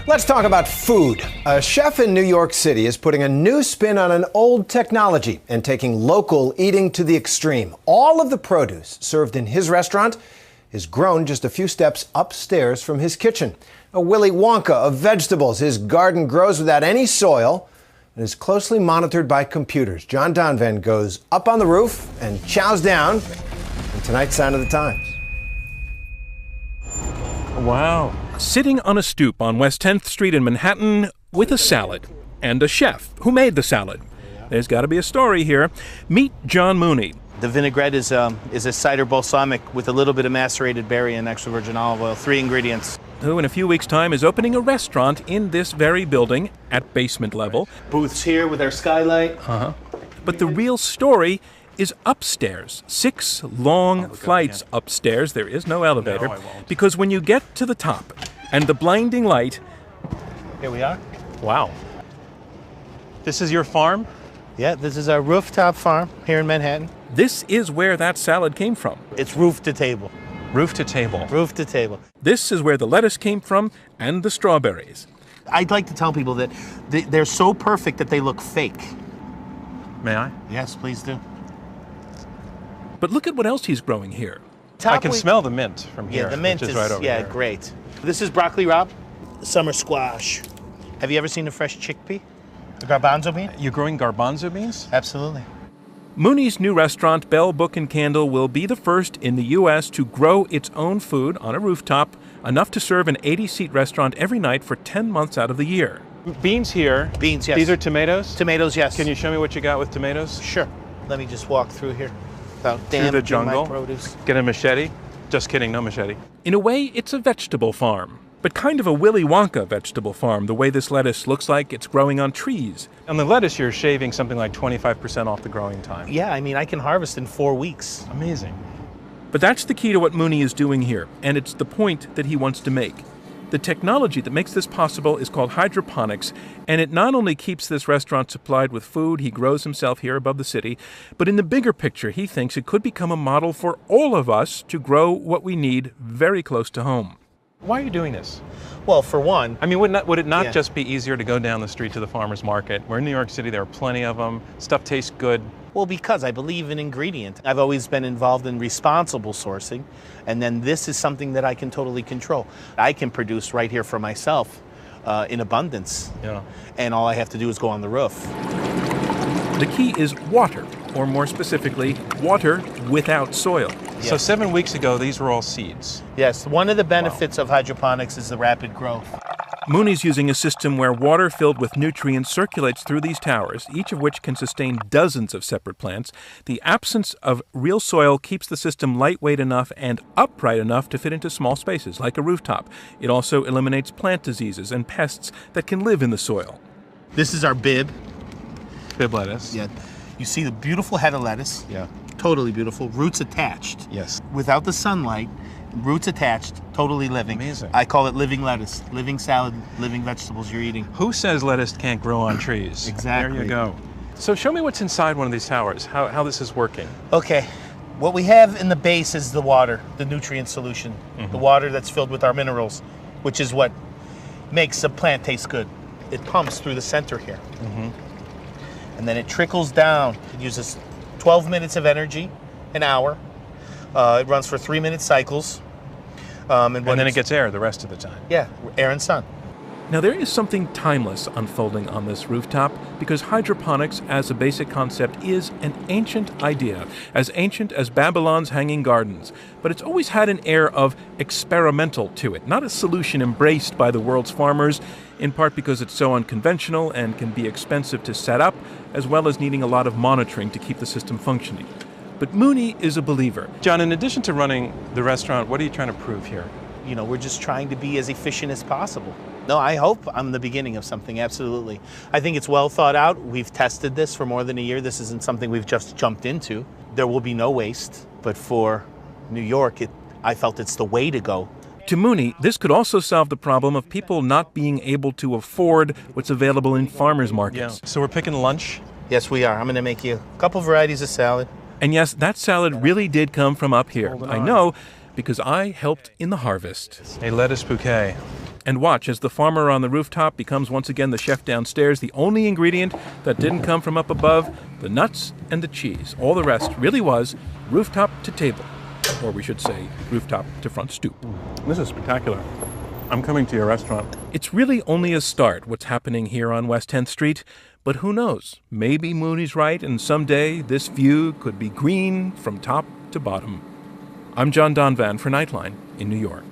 Let's talk about food. A chef in New York City is putting a new spin on an old technology and taking local eating to the extreme. All of the produce served in his restaurant is grown just a few steps upstairs from his kitchen. A Willy Wonka of vegetables. His garden grows without any soil and is closely monitored by computers. John Donvan goes up on the roof and chows down in tonight's Sign of the Times. Wow. Sitting on a stoop on West 10th Street in Manhattan with a salad and a chef who made the salad. There's got to be a story here. Meet John Mooney. The vinaigrette is a cider balsamic with a little bit of macerated berry and extra virgin olive oil, 3 ingredients. Who in a few weeks' time is opening a restaurant in this very building at basement level. Booths here with our skylight. But the real story is upstairs. 6 long flights upstairs. There is no elevator. No, I won't. Because when you get to the top and the blinding light... Here we are. Wow. This is your farm? Yeah, this is our rooftop farm here in Manhattan. This is where that salad came from. It's roof to table. Roof to table. Roof to table. This is where the lettuce came from and the strawberries. I'd like to tell people that they're so perfect that they look fake. May I? Yes, please do. But look at what else he's growing here. I can smell the mint from here. Yeah, the mint which is right over here. great. This is broccoli rabe, summer squash. Have you ever seen a fresh chickpea? The garbanzo bean? You're growing garbanzo beans? Absolutely. Mooney's new restaurant, Bell, Book and Candle, will be the first in the U.S. to grow its own food on a rooftop, enough to serve an 80-seat restaurant every night for 10 months out of the year. Beans here. Beans, yes. These are tomatoes? Tomatoes, yes. Can you show me what you got with tomatoes? Sure. Let me just walk through here without Through the damaging jungle? my produce. Get a machete? Just kidding, no machete. In a way, it's a vegetable farm, but kind of a Willy Wonka vegetable farm, the way this lettuce looks like it's growing on trees. On the lettuce, you're shaving something like 25% off the growing time. Yeah, I mean, I can harvest in 4 weeks. Amazing. But that's the key to what Mooney is doing here, and it's the point that he wants to make. The technology that makes this possible is called hydroponics, and it not only keeps this restaurant supplied with food he grows himself here above the city, but in the bigger picture, he thinks it could become a model for all of us to grow what we need very close to home. Why are you doing this? Well, for one, I mean, would it not Yeah. just be easier to go down the street to the farmer's market? We're in New York City, there are plenty of them. Stuff tastes good. well, because I believe in ingredient. I've always been involved in responsible sourcing, and then this is something that I can totally control. I can produce right here for myself in abundance, Yeah. and all I have to do is go on the roof. The key is water, or more specifically, water without soil. So Yes. 7 weeks ago, these were all seeds. Yes, one of the benefits of hydroponics is the rapid growth. Mooney's using a system where water filled with nutrients circulates through these towers, each of which can sustain dozens of separate plants. The absence of real soil keeps the system lightweight enough and upright enough to fit into small spaces, like a rooftop. It also eliminates plant diseases and pests that can live in the soil. This is our bib. Fib lettuce. Yeah, you see the beautiful head of lettuce. Yeah. Totally beautiful. Roots attached. Yes. Without the sunlight, roots attached, totally living. Amazing. I call it living lettuce, living salad, living vegetables you're eating. Who says lettuce can't grow on trees? Exactly. There you go. So show me what's inside one of these towers, how this is working. Okay, what we have in the base is the water, the nutrient solution, the water that's filled with our minerals, which is what makes a plant taste good. It pumps through the center here. And then it trickles down. It uses 12 minutes of energy, an hour. It runs for 3-minute cycles. And And then it gets air the rest of the time. Yeah, air and sun. Now, there is something timeless unfolding on this rooftop because hydroponics as a basic concept is an ancient idea, as ancient as Babylon's Hanging Gardens. But it's always had an air of experimental to it, not a solution embraced by the world's farmers, in part because it's so unconventional and can be expensive to set up, as well as needing a lot of monitoring to keep the system functioning. But Mooney is a believer. John, in addition to running the restaurant, what are you trying to prove here? You know, we're just trying to be as efficient as possible. No, I hope I'm the beginning of something, absolutely. I think it's well thought out. We've tested this for more than a year. This isn't something we've just jumped into. There will be no waste, but for New York, I felt it's the way to go. To Mooney, this could also solve the problem of people not being able to afford what's available in farmers markets. So we're picking lunch. Yes, we are. I'm going to make you a couple varieties of salad. And yes, that salad really did come from up here. I know because I helped in the harvest. A lettuce bouquet. And watch as the farmer on the rooftop becomes once again the chef downstairs. The only ingredient that didn't come from up above, the nuts and the cheese. All the rest really was rooftop to table. Or we should say rooftop to front stoop. This is spectacular. I'm coming to your restaurant. It's really only a start what's happening here on West 10th Street. But who knows? Maybe Mooney's right, and someday this view could be green from top to bottom. I'm John Donvan for Nightline in New York.